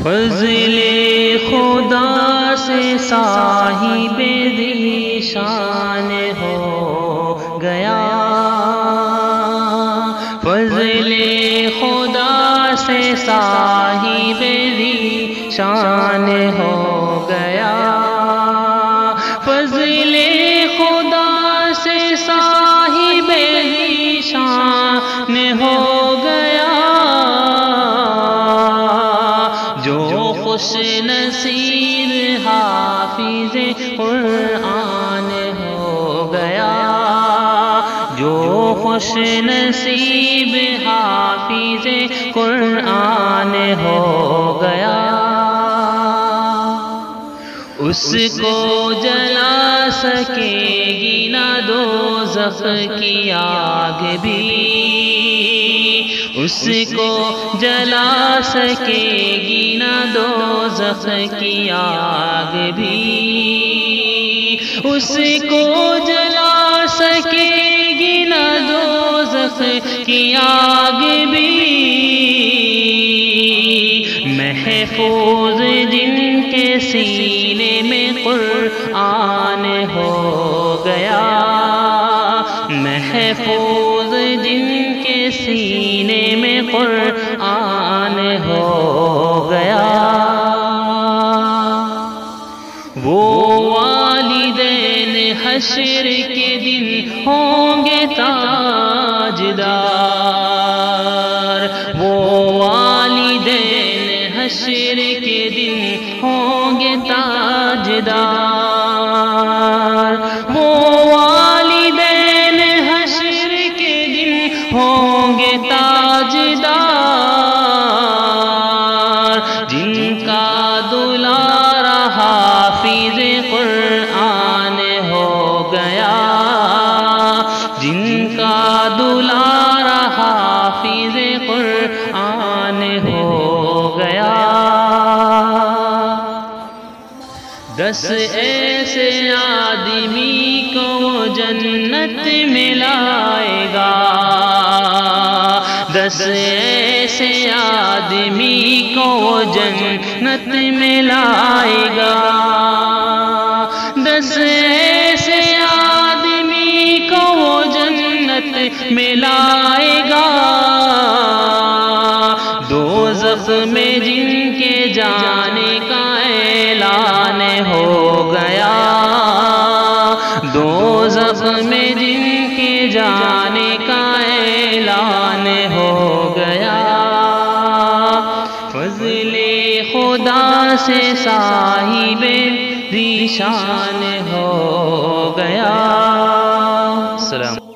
فضل خدا سے صاحب ذیشان ہو گیا، فضل خدا سے صاحب ذیشان ہو گیا، فضل خدا سے صاحب ذیشان ہو گیا، جو خوش نصیب حافظ قرآن ہو گیا، جو خوش نصیب حافظ قرآن ہو گیا، اس کو جلا سکے گی نہ دوزخ کی آگ بھی، اس کو جلا سکے گی نہ دوزخ کی آگ بھی، اس کو جلا سکے گی نہ دوزخ کی آگ بھی، محفوظ جن کے سینے میں قرآن ہو گیا، محفوظ جن کے سینے میں قرآن ہو گیا، وہ والدین حشر کے دن ہوں گے تاجدار، وہ والدین حشر کے دن ہوں گے تاجدار، وہ والدین حشر کے دن ہوں گے تاجدار، جن کا دلارا حافظ قرآن ہو گیا، جن کا دلارا حافظ قرآن ہو گیا، 10 ایسے آدمی کو وہ جنت میں لائے گا، 10 ایسے آدمی کو وہ جنت میں لائے گا، 10 ایسے آدمی کو وہ جنت میں لائے گا، دوزخ میں جن کے جانے کا اعلان ہو گیا، دوزخ میں جن کے جانے کا اعلان ہو گیا، فضل خدا سے صاحب ذیشان ہو گیا۔ السلام